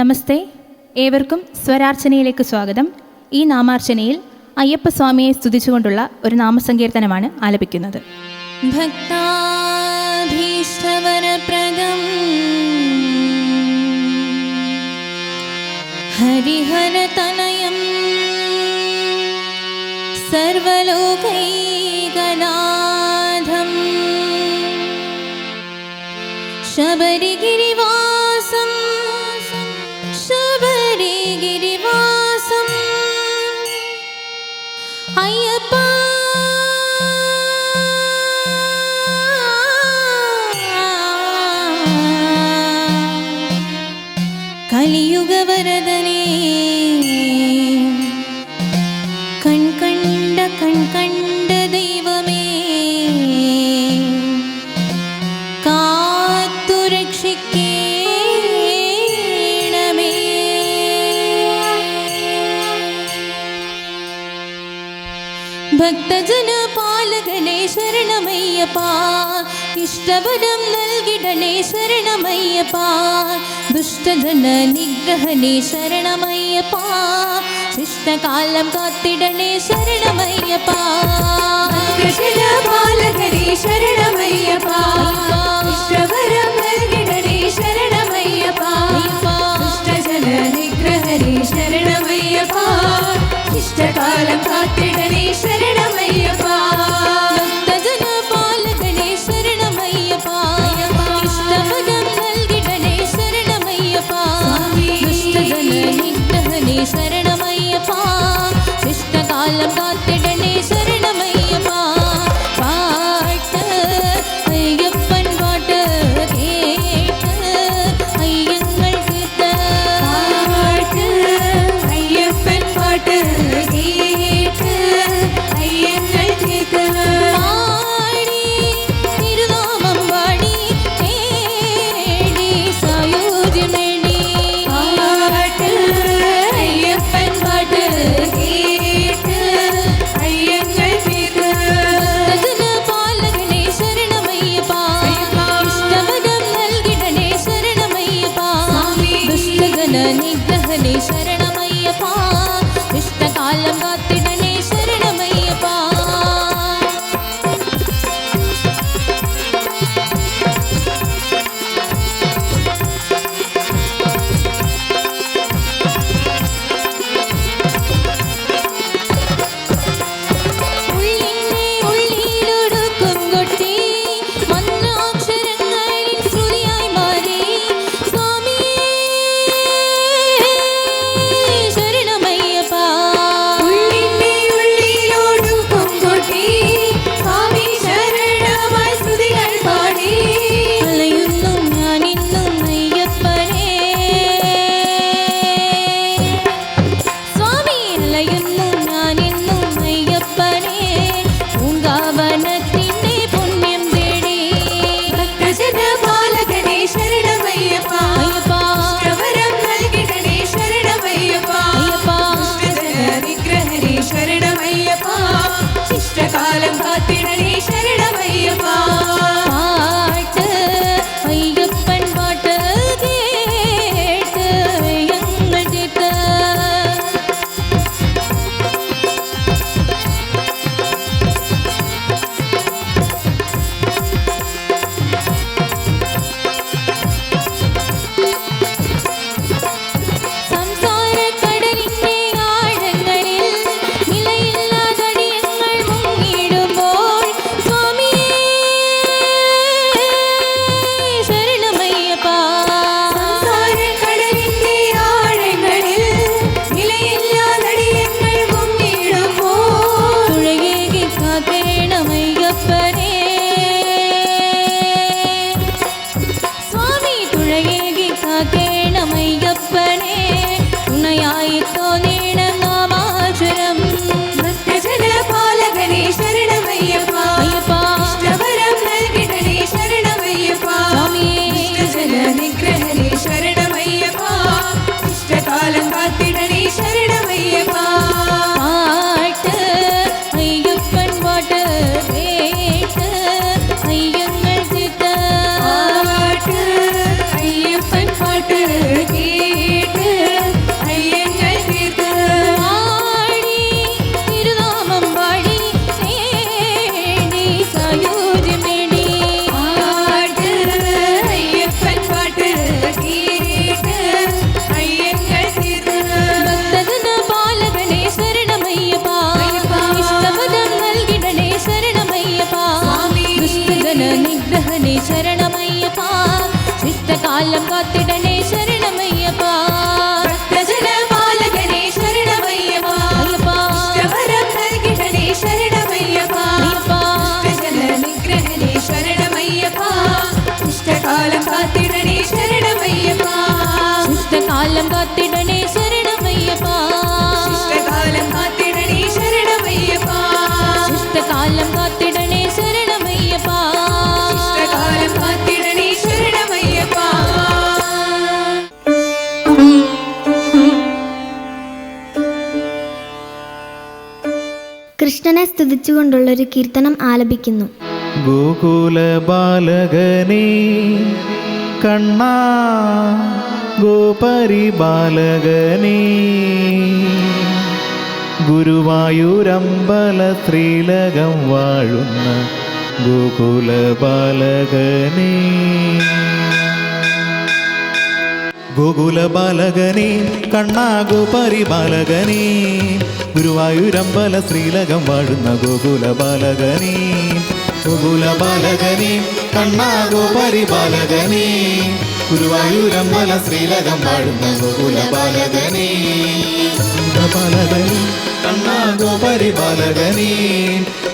നമസ്തേ, ഏവർക്കും സ്വരാർച്ചനയിലേക്ക് സ്വാഗതം. ഈ നാമാർച്ചനയിൽ അയ്യപ്പസ്വാമിയെ സ്തുതിച്ചുകൊണ്ടുള്ള ഒരു നാമസങ്കീർത്തനമാണ് ആലപിക്കുന്നത്. ഭക്താഭീഷ്ടവരപ്രദം ഹരിഹരതനയം സർവലോകൈകനാഥം ശബരിഗിരിവാസം ശബരിഗിരിവാസം അയ്യപ്പ കലിയുഗവരദനേ കൺകണ്ട ദൈവമേ കാത്തുരക്ഷിക്കേണമേ. ഭക്തജന പാലകനെ ശരണമയ്യപ്പ, ഇഷ്ടവരം നൽകിടണേ ശരണമയ്യപ്പ, ദുഷ്ടജന നിഗ്രഹനേ ശരണമയ്യപ്പ, ശിഷ്ടകാലം കാത്തിടണേ ശരണമയ്യപ്പ. ഭക്തജന പാലകനെ ശരണമയ്യപ്പ, ഇഷ്ടവരം നൽകിടണേ ശരണമയ്യപ്പ, ദുഷ്ടജന നിഗ്രഹനേ ശരണമയ്യപ്പ, ശിഷ്ടകാലം കാത്തിടണേ ശരണമയ്യപ്പ. ഭക്തജന പാലകനെ ശരണമയ്യപ്പ, ഇഷ്ടവരം നൽകിടണേ ശരണമയ്യപ്പ, ദുഷ്ടജന നിഗ്രഹനേ ശരണമയ്യപ്പ, ശിഷ്ടകാലം കാത്തിടണേ ശരണമയ്യപ്പ. പാട്ട് അയ്യപ്പൻ പാട്ട് കേട്ട് അയ്യങ്ങൾ തീർത്ത്, പാട്ട് അയ്യപ്പൻ പാട്ട് കേട്ട് അയ്യങ്ങൾ തീർത്ത്, പാടി തിരുനാമം പാടി തേടി സായുജ്യം നേടി. പാട്ട് അയ്യപ്പൻ പാട്ട് കേട്ട് അയ്യങ്ങൾ തീർത്ത്, ഭക്തജന പാലകനെ ശരണമയ്യപ്പ, ഇഷ്ടവരം നൽകിടണേ ശരണമയ്യപ്പ, ദുഷ്ടജന നിഗ്രഹനേ ശരണമയ്യപ്പ, ഇഷ്ടകാലം കാത്തിടണേ ശരണമയ്യപ്പ. ഉള്ളിനെ ഉള്ളിലൊടുക്കും കൊട്ടി മന്ത്രാക്ഷരങ്ങളിൽ ശ്രുതിയായി മാറി സ്വാമിയേ ശരണമയ്യപ്പ. ഉള്ളിന്റെ ഉള്ളിലോടുക്കും കൊട്ടി സ്വാമി ശരണമായി സ്തുതികൾ പാടി, അലയുന്നു ഞാനിന്നും അയ്യപ്പനേ സ്വാമി, അലയുന്നു ഞാനിന്നും അയ്യപ്പനേ, പൂങ്കാവനത്തിന്റെ പുണ്യം തേടി. ഭക്തജന പാലകനെ ശരണമയ്യപ്പ, അയ്യപ്പ ഇഷ്ടവരം നൽകിടണേ ശരണമയ്യപ്പ, അയ്യപ്പ ദുഷ്ടജന നിഗ്രഹനേ ശരണമയ്യപ്പ, ശിഷ്ടകാലം കാത്തിടണേ ശരണമയ്യപ്പ. പാട്ട് അയ്യപ്പൻ പാട്ട് കേട്ട് അയ്യങ്ങൾ തീർത്ത്, സംസാരക്കടലിന്റെ ആഴങ്ങളിൽ നിലയില്ലാതടിയങ്ങൾ മുങ്ങിടുമ്പോൾ സ്വാമിയേ ശരണമയ്യപ്പ ശിഷ്ടകാലം കാത്തിടണേ ശരണമയ്യപ്പ ഭക്തജനപാലകനേ ശരണമയ്യപ്പ ഇഷ്ടവരം നൽകിടണേ ശരണമയ്യപ്പ ഇഷ്ടജനനിഗ്രഹനേ ശരണമയ്യപ്പ ഇഷ്ടകാലം കാത്തിടണേ ശരണമയ്യപ്പ ശിഷ്ടകാലം കാത്തിടണേ ശരണമയ്യപ്പ ഇഷ്ടകാലം കാത്തിടണേ ശരണമയ്യപ്പ ശിഷ്ടകാലം കാത്തിടണേ ശരണമയ്യപ്പ ഇഷ്ടകാലം കാത്തിടണേ ശരണമയ്യപ്പ കൃഷ്ണനെ സ്തുതിച്ചുകൊണ്ടുള്ളൊരു കീർത്തനം ആലപിക്കുന്നു. ഗോകുല ബാലകനേ കണ്ണാ ഗോപരിബാലകനേ ഗുരുവായൂരമ്പല ശ്രീലകം വാഴുന്ന ഗോകുല ബാലകനേ ഗോകുല ബാലകനേ കണ്ണാ ഗോപരിബാലകനേ ഗുരുവായൂരമ്പല ശ്രീലകം വാഴുന്ന ഗോകുല ബാലകനേ ഗോകുല ബാലകനേ കണ്ണാ ഗോപരിബാലകനേ ഗുരുവായൂരമ്പല ശ്രീലകം വാഴുന്ന ഗോകുല ബാലകനേ ബാലകനേ കണ്ണാ ഗോപരിബാലകനേ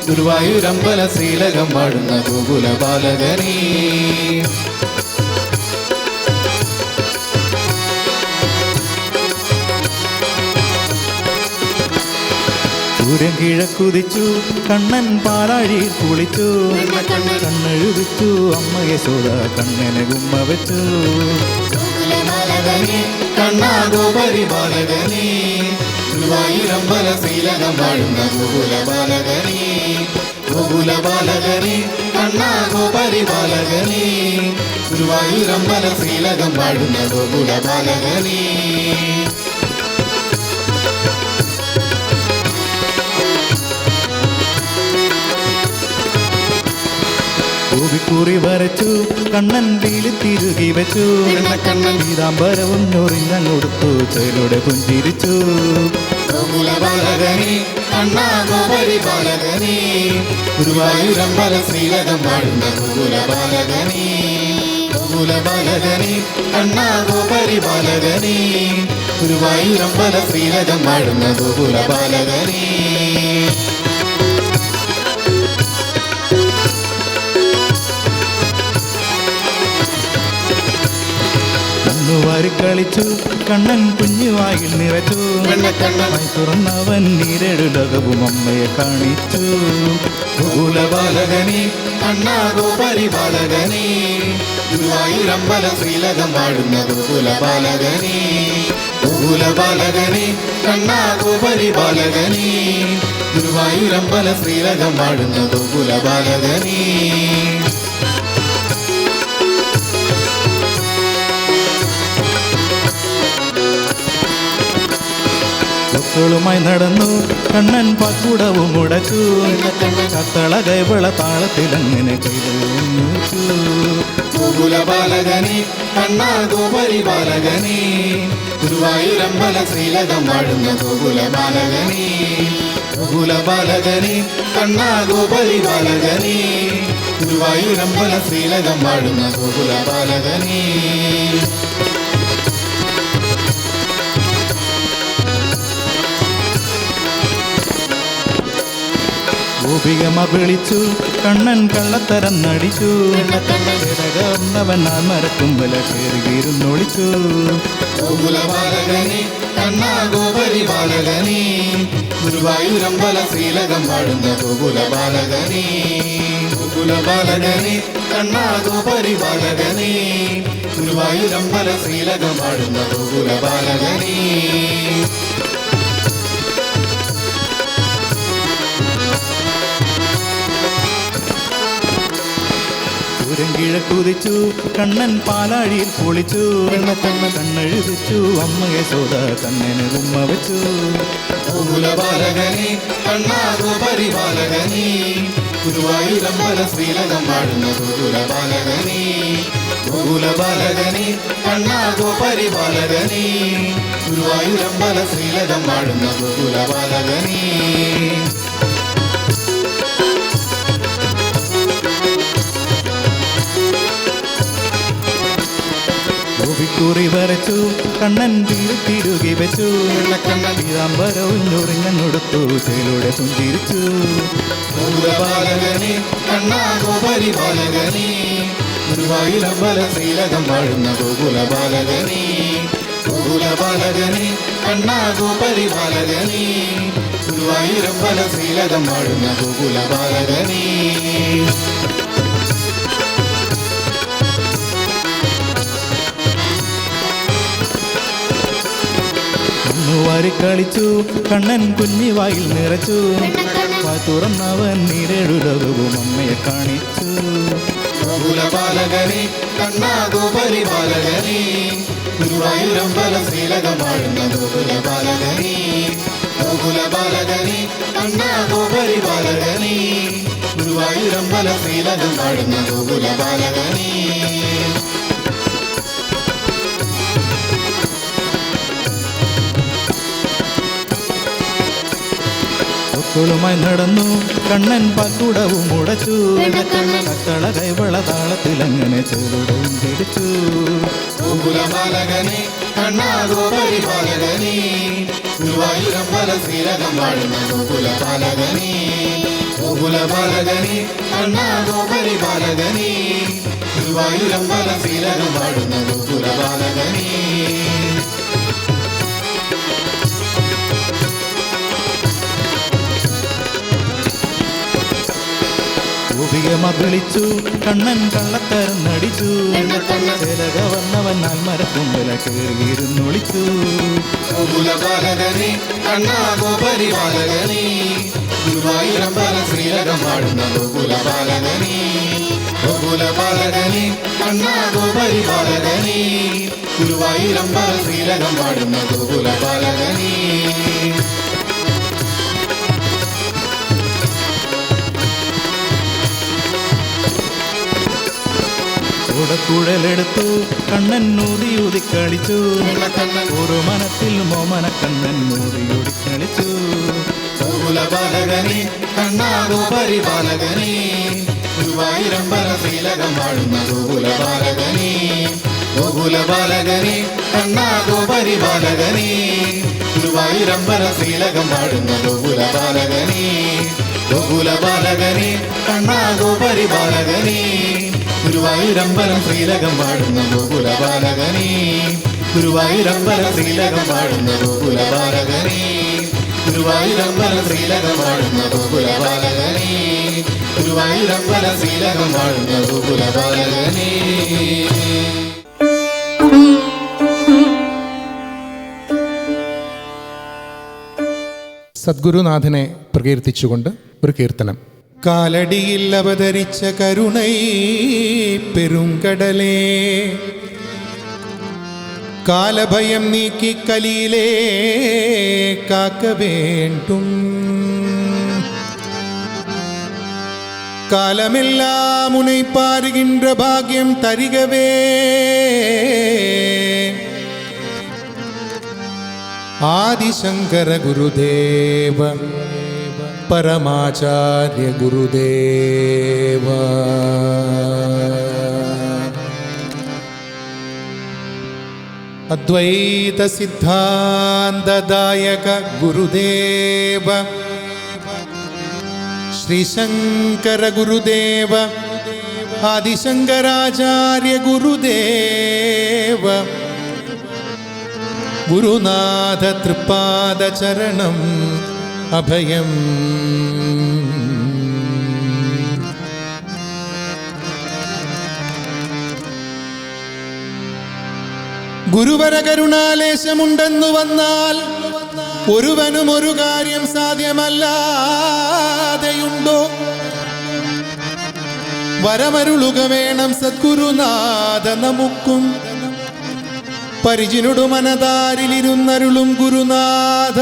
ഗുരുവായൂരമ്പല ശ്രീലകം വാഴുന്ന ഗോകുല ബാലകനേ സൂര്യൻ കിഴക്കുതിച്ചു കണ്ണൻ പാലാഴിയിൽ കുളിച്ചു കണ്ണെഴുതിച്ചു അമ്മ യശോദ കണ്ണനെ ഗുമ്മ വെച്ചു കണ്ണാ ഗോപരിബാലകനേ ഗുരുവായൂരമ്പല ശ്രീലകം വാഴുന്ന ഗോകുല ബാലകനേ ഗോകുല ബാലകനേ കണ്ണാ ഗോപരിബാലകനേ ഗുരുവായൂരമ്പല ശ്രീലകം വാഴുന്ന ഗോകുല ബാലകനേ കൂറി വരച്ചു കണ്ണൻ വീലി തിരുകി വെച്ചു കണ്ണൻ പീതാംബരവും ഞൊറിഞ്ഞങ്ങൊടുത്തു ചേലോടെ പുഞ്ചിരിച്ചു ഗോകുല ബാലകനേ കണ്ണാ ഗോപരിബാലകനേ ഗുരുവായൂരമ്പല ശ്രീലകം വാഴുന്ന ഗോകുല ബാലകനേ ഗോകുല ബാലകനേ കണ്ണാ ഗോപരിബാലകനേ ഗുരുവായൂരമ്പല ശ്രീലകം വാഴുന്ന ഗോകുല ബാലകനേ വാരിക്കളിച്ചു കണ്ണൻ കുഞ്ഞുവായിൽ നിറച്ചു കണ്ണനായി തുറന്നവൻ നീരെഴുലകവും അമ്മയെ കാണിച്ചു ഗോകുല ബാലകനേ കണ്ണാ ഗോപരിബാലകനേ ഗുരുവായൂരമ്പല ശ്രീലകം വാഴുന്ന ഗോകുല ബാലകനേ ഗോകുല ബാലകനേ കണ്ണാ ഗോപരിബാലകനേ ഗുരുവായൂരമ്പല ശ്രീലകം വാഴുന്ന ഗോകുല ബാലകനേ ുമായി നടന്നു കണ്ണൻ പക്കുടവും മുടച്ചു കത്തള കൈവള താളത്തിലങ്ങനെ കൈവച്ചു ഗോകുല ബാലകനേ കണ്ണാ ഗോപരിബാലകനേ ഗുരുവായൂരമ്പല ശ്രീലകം വാഴുന്ന ഗോകുല ബാലകനേ ഗോകുല ബാലകനേ കണ്ണാ ഗോപരിബാലകനേ ഗുരുവായൂരമ്പല ശ്രീലകം വാഴുന്ന ഗോകുല ബാലകനേ ഗോപികമ വിളിച്ചു കണ്ണൻ കള്ളത്തരം നടിച്ചു കണ്ണവൻ ആ മരക്കുമ്പല കയറിയിരുന്നൊളിച്ചു ഗോകുല ബാലകനേ കണ്ണാ ഗോപരിബാലകനേ ഗുരുവായൂരമ്പല ശ്രീലകം വാഴുന്ന ഗോകുല ബാലകനേ ഗോകുല ബാലകനേ കണ്ണാ ഗോപരിബാലകനേ ഗുരുവായൂരമ്പല ശ്രീലകം വാഴുന്ന ഗോകുല ബാലകനേ സൂര്യൻ കിഴക്കുതിച്ചു കണ്ണൻ പാലാഴിയിൽ കുളിച്ചു കണ്ണെഴുതിച്ചു അമ്മ യശോദ കണ്ണന് ഉമ്മ വെച്ചു ഗോകുല ബാലകനേ കണ്ണാ ഗോപരിബാലകനേ ഗുരുവായൂരമ്പല ശ്രീലകം വാഴുന്ന ഗോകുല ബാലകനേ ഗോകുല ബാലകനേ കണ്ണാ ഗോപരിബാലകനേ ഗുരുവായൂരമ്പല ശ്രീലകം വാഴുന്ന ഗോകുല ബാലകനേ കുറി വരച്ചു കണ്ണൻ തിരുകി വെച്ചു പീതാംബരവും ഞൊറിഞ്ഞൊടുത്തു ചേലൂടെ പുഞ്ചിരിച്ചു. ഗോകുലബാലകനെ കണ്ണാ ഗോപരിപാലകനെ ഗുരുവായൂരമ്പല ശ്രീലകം വാഴുന്ന ഗോകുലബാലകനെ ഗോകുലബാലകനെ കണ്ണാ ഗോപരിപാലകനെ ഗുരുവായൂരമ്പല ശ്രീലകം വാഴുന്ന ഗോകുലബാലകനെ. വാരി കളിച്ചു കണ്ണൻ കുഞ്ഞിവായിൽ നിറച്ചു തുറന്നവൻ നീരേഴുലകവും അമ്മയെ കാണിച്ചു. ഗോകുലബാലകനെ കണ്ണാ ഗോപരിപാലകനെ ഗുരുവായൂരമ്പല ശ്രീലകം വാഴുന്ന ഗോകുലബാലകനെ ഗോകുലബാലകനെ കണ്ണാ ഗോപരിപാലകനെ ഗുരുവായൂരമ്പല ശ്രീലകം വാഴുന്ന ഗോകുലബാലകനെ. ുമായി നടന്നു കണ്ണൻ പക്കുടവും മുടച്ചു കത്തള കൈവള താളത്തിലങ്ങനെ ചേലുടവും പിടിച്ചു. ഗോകുലബാലകനെ കണ്ണാ ഗോപരിപാലകനെ ഗുരുവായൂരമ്പല ശ്രീലകം വാഴുന്ന ഗോകുലബാലകനെ ഗോകുലബാലകനെ കണ്ണാ ഗോപരിപാലകനെ ഗുരുവായൂരമ്പല ശ്രീലകം വാഴുന്ന ഗോകുലബാലകനെ. വിളിച്ചു കണ്ണൻ കള്ളത്തരം നടിച്ചു ചിലക വന്നവൻ ആൽമരത്തുമ്പല കയറിയിരുന്നൊളിച്ചു. ഗോകുലബാലകനെ കണ്ണാ ഗോപരിപാലകനെ ഗുരുവായൂരമ്പല ശ്രീലകം വാഴുന്ന ഗോകുലബാലകനെ ഗോകുലബാലകനെ കണ്ണാ ഗോപരിപാലകനെ ഗുരുവായൂരമ്പല ശ്രീലകം വാഴുന്ന ഗോകുലബാലകനെ. കുഴലെടുത്തു കണ്ണൻ ഊതി കളിച്ചു ഒരു മനത്തിൽ മോമന കണ്ണൻ ഊതി കളിച്ചു. ഗോകുലബാലകനെ കണ്ണാ ഗോപരിപാലകനെ ഗുരുവായൂരമ്പല ശ്രീലകം വാഴുന്ന ഗോകുലബാലകനെ ഗോകുലബാലകനെ കണ്ണാ ഗോപരിപാലകനെ ഗുരുവായൂരമ്പല ശ്രീലകം വാഴുന്ന ഗോകുലബാലകനെ ഗോകുലബാലകനെ കണ്ണാ ഗോപരിപാലകനെ ഗുരുവായൂരമ്പലം ശ്രീലകം വാഴുന്ന ഗോകുലബാലകനെ ഗുരുവായൂരമ്പലം ശ്രീലകം വാഴുന്ന ഗോകുലബാലകനെ ഗുരുവായൂരമ്പലം ശ്രീലകം വാഴുന്ന ഗോകുലബാലകനെ ഗുരുവായൂരമ്പലം ശ്രീലകം വാഴുന്ന ഗോകുലബാലകനെ. സദ്ഗുരുനാഥനെ പ്രകീർത്തിച്ചുകൊണ്ട് ഒരു കീർത്തനം. കാലടിയിൽ അവതരിച്ച കരുണൈ പെരുങ്കടലേ കാലഭയം നീക്കി കലിയിലേ കാക്ക വേണ്ടും காலமெல்லாம் உனை பாருகின்ற பாக்கியம் தருகவே ஆதிசங்கர குருதேவ பரமாச்சாரிய குருதேவ அத்வைத சித்தாந்ததாயக குருதேவ श्री शंकर गुरुदेव आदिशंकराचार्य गुरुदेव गुरुनाथ त्रिपाद चरणम अभयम ഗുരുവര കരുണാലേശമുണ്ടെന്നു വന്നാൽ ഒരുവനും ഒരു കാര്യം സാധ്യമല്ലാതെയുണ്ടോ? വരമരുളുക വേണം സദ്ഗുരുനാഥ നമുക്കും പരിചിനുടു മനതാരിലിരുന്നരുളും ഗുരുനാഥ.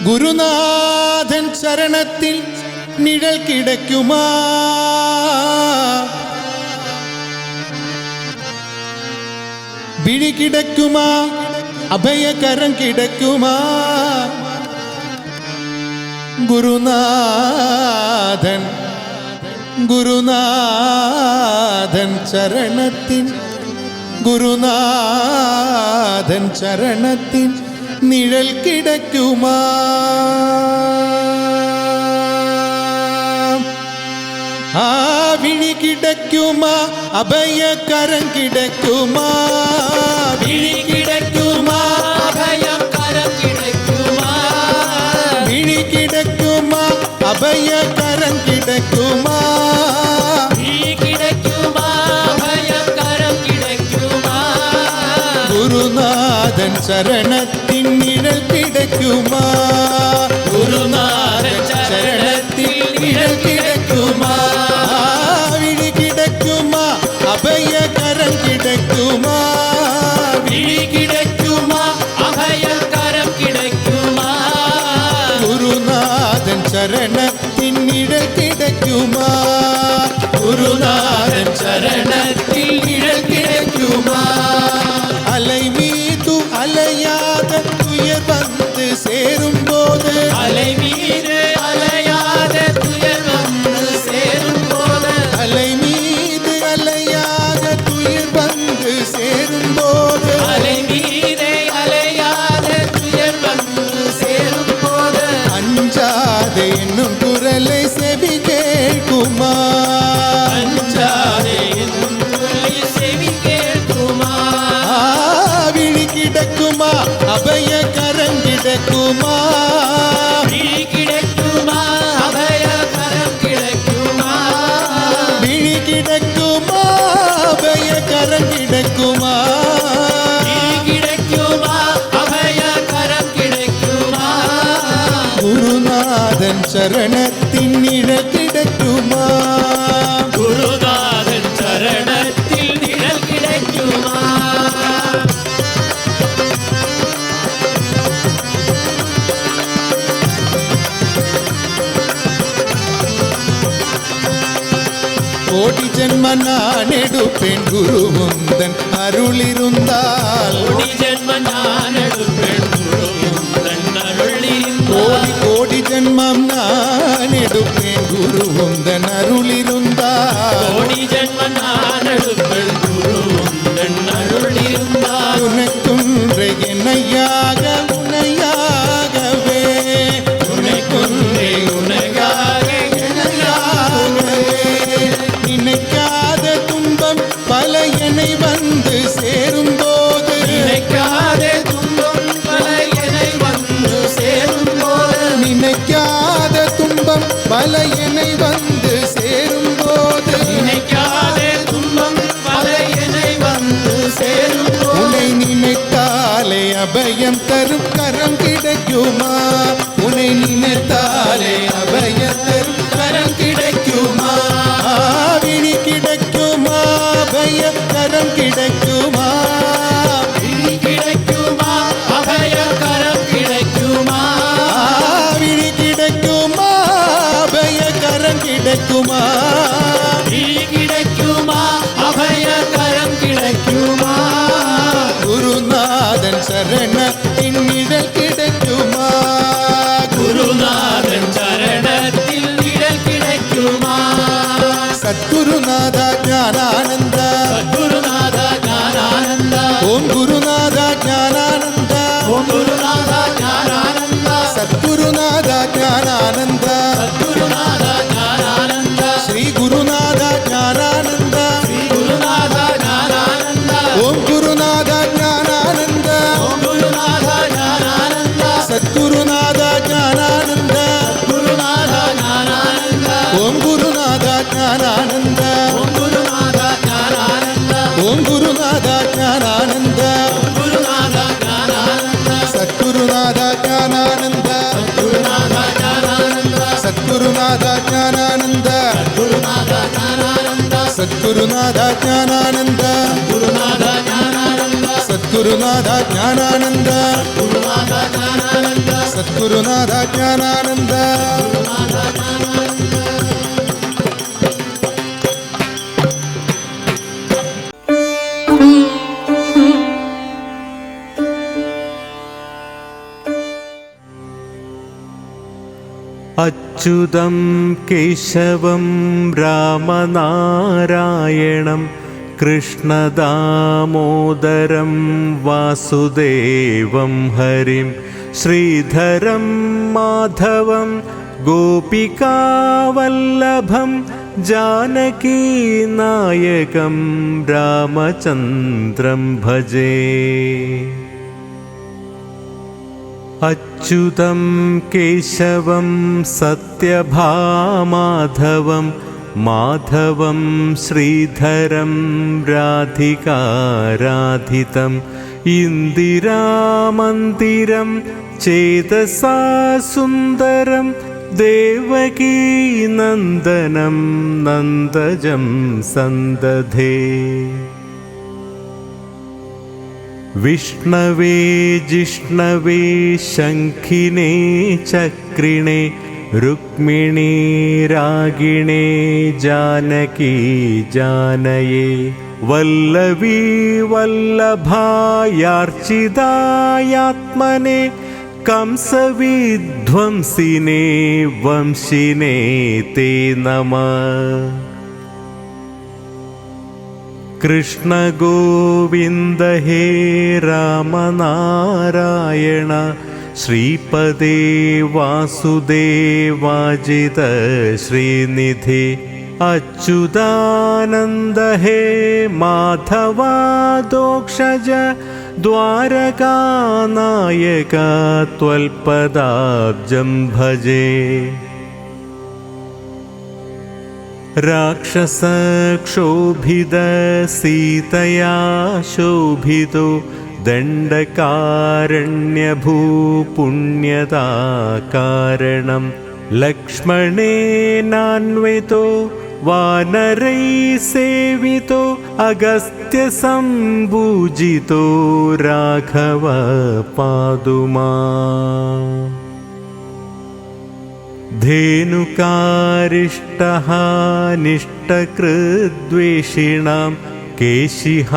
ഗുരുനാഥൻ ചരണത്തിൽ നിഴൽ കിടക്കുമാ വിഴി കിടക്കുമാ അഭയകരം കിടക്കുമാ ഗുരുനാഥൻ ഗുരുനാഥൻ ചരണത്തിൻ ഗുരുനാഥൻ ചരണത്തിൻ നിഴൽ കിടക്കുമാ ആ വിഴി കിടക്കുമാ അഭയകരം കിടക്കുമാ വിഴി കിടക്കുമാ അഭയകരം കിടക്കുമാ വിഴി കിടക്കുമാ അഭയകരം കിടക്കുമാ വിഴി കിടക്കുമാ അഭയകരം കിടക്കുമാ ഗുരുനാഥൻ ചരണത്തിൻ നിഴൽ കിടക്കുമാ ഗുരുനാഥൻ ചരണത്തിൻ നിഴൽ കിടക്കുമാ വിഴി കിടക്കുമാ അഭയകരം കിടക്കുമാ വിഴി കിടക്കുമാ അഭയകരം കിടക്കുമാ ഗുരുനാഥൻ ചരണത്തിൻ നിഴൽ കിടക്കുമാ ഗുരുനാഥൻ ചരണത്തിൻ നിഴൽ കിടക്കുമാ അലൈ மீது அலையாத துயர் வந்து சேரும்போது அலை மீது அலையாத துயர் வந்து சேரும்போது அலை மீது அலையாத துயர் வந்து சேரும்போது அலை மீது அலையாத துயர் வந்து சேரும்போது அஞ்சாதே என்னும் குரலை செவி கேட்குமா அஞ்சாதே என்னும் குரலை செவி கேட்குமா விழி கிடக்குமா அபயகரம் கிடக்குமா விழி கிடக்குமா அபயகரம் கிடக்குமா விழி கிடக்குமா அபயகரம் கிடக்குமா விழி கிடக்குமா அபயகரம் கிடக்குமா குருநாதன் சரணத்தின் நிழல் கிடக்குமா குருநாதன் சரணத்தில் நிழல் கிடைக்குமா கோடி ஜென்ம நான் எடுப்பேன் குரு உந்தன் அருள் இருந்தால் கோடி ஜென்ம நான் எடுப்பேன் குரு உந்தன் அருள் இருந்தால் கோடி ஜென்மம் நான் எடுப்பேன் குரு உந்தன் அருள் இருந்தால் கோடி ஜென்ம நான் எடுப்பேன் குரு உந்தன் அருள் இருந்தால் உனக்குன்றே என்னையாக உனையாகவே உனக்குன்றே உனையாக என்னையாகவே நினைக்காத துன்பம் பல என்னை வந்து சேரும்போது நினைக்காத துன்பம் பல என்னை வந்து சேரும்போது நினைக்காத துன்பம் பல என்னை வந்து சேரும்போது நினைக்காத துன்பம் பல என்னை வந்து சேரும்போது உன்னை நினைத்தாலே அபயம் தரும் கரம் கிடைக்குமா உன்னை நினைத்தாலே அபயம் தரும் கரம் கிடைக்குமா விழி கிடைக்குமா அபயகரம் கிடைக்குமா விழி கிடைக்குமா அபயகரம் கிடைக்குமா விழி கிடைக்குமா அபயகரம் கிடைக்குமா விழி கிடைக்குமா அபயகரம் கிடைக்குமா குருநாதன் சரணத்தின் நிழல் கிடைக்குமா குருநாதன் சரணத்தில் நிழல் கிடைக்குமா சத்குருநாத ஞானானந்த சத்குருநாத ஞானானந்த ஓம் குருநாத ஞானானந்த ஓம் குருநாத ஞானானந்த சத்குருநாத ஞானானந்த சத்குருநாத ஞானானந்த ஸ்ரீ குருநாத ஞானானந்த ஸ்ரீ குருநாத ஞானானந்த ஓம் குருநாத ஞானானந்த ஓம் குருநாத ஞானானந்த சத்குருநாத ஞானானந்த குருநாத ஞானானந்த ஓம் குருநாத ஞானானந்த ஓம் குருநாத ஞானானந்த ஓம் குருநாத ஞானானந்த குருநாத ஞானானந்த சத்குருநாத ஞானானந்த குருநாத ஞானானந்த சத்குருநாத ஞானானந்த குருநாத ஞானானந்த சத்குருநாத ஞானானந்த குருநாத ஞானானந்த சத்குருநாத ஞானானந்த குருநாத ஞானானந்த சத்குருநாத ஞானானந்த குருநாத ஞானானந்த അച്യുതം കേശവം രാമനാരായണം കൃഷ്ണദാമോദരം വാസുദേവം ഹരിം ശ്രീധരം മാധവം ഗോപികാവല്ലഭം ജാനകീനായകം രാമചന്ദ്രം ഭജേ. അച്യുതം കേശവം സത്യഭാമാധവം മാധവം ശ്രീധരം രാധികാരാധിതം ഇന്ദിരാമന്ദിരം ചേതസാ സുന്ദരം ദേവകീനന്ദനം നന്ദജം സന്തധേ. വിഷ്ണവേ ജിഷ്ണവേ ശംഖിനേ ചക്രിണേ രുക്മിണീ രാഗിണേ ജാനകീ ജാനയേ വല്ലവീ വല്ലഭായാർച്ചിതായാത്മനെ കംസവിധ്വംസിനേ വംശിനേ തേ നമഃ. കൃഷ്ണ ഗോവിന്ദ ഹേ രാമനാരായണ ശ്രീപദേ വാസുദേവാജിത ശ്രീനിധി അച്യുതാനന്ദ ഹേ മാധവാദോക്ഷജ ദ്വാരകാനായക ത്വൽപദാബ്ജം ഭജേ. രാക്ഷസക്ഷോഭിത സീതയാ ശോഭിതോ ദണ്ഡകാരണ്യഭൂപുണ്യതാകാരണം ലക്ഷ്മണേനാന്വിതോ വാനരൈ സേവിതോ അഗസ്ത്യസംഭൂജിതോ രാഘവ പാതുമാം. ധേനുകാരിഷ്ടഃ നിഷ്ടകൃദ്വേഷിണാം കേശിഃ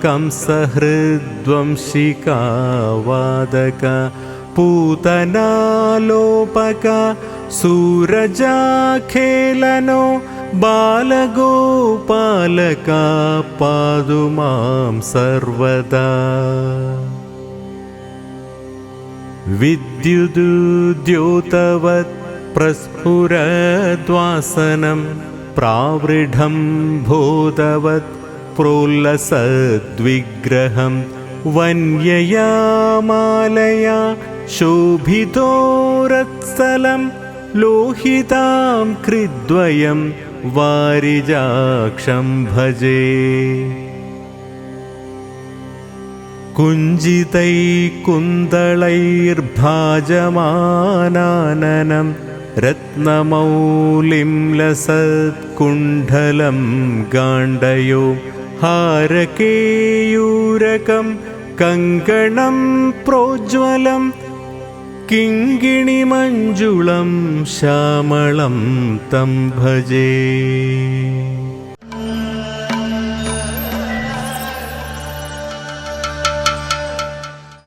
കംസഹൃദ്വംശികാവാദക പൂതനാലോപക സൂരജാഖേലനോ ബാലഗോപാലക പാതുമാം സർവദാ. വിദ്യുദ്യോതവത് പ്രസ്ഫുരദ്വാസനം പ്രാവൃഢം ബോധവത് പ്രോല്ലസദ്വിഗ്രഹം വന്യയാ മാലയാ ശോഭിതോരത്സലം ലോഹിതാം കൃദ്വയം വാരിജാക്ഷം ഭജേ. കുഞ്ചിതൈകുന്തളൈർഭാജമാനാനനം രത്നമൗലിം ലസത്കുണ്ഡലം ഗാണ്ഡയോ ഹാരകേയൂരകം കങ്കണം പ്രോജ്വലം കിങ്കിണിമഞ്ജുളം ശ്യാമളം തം ഭജേ.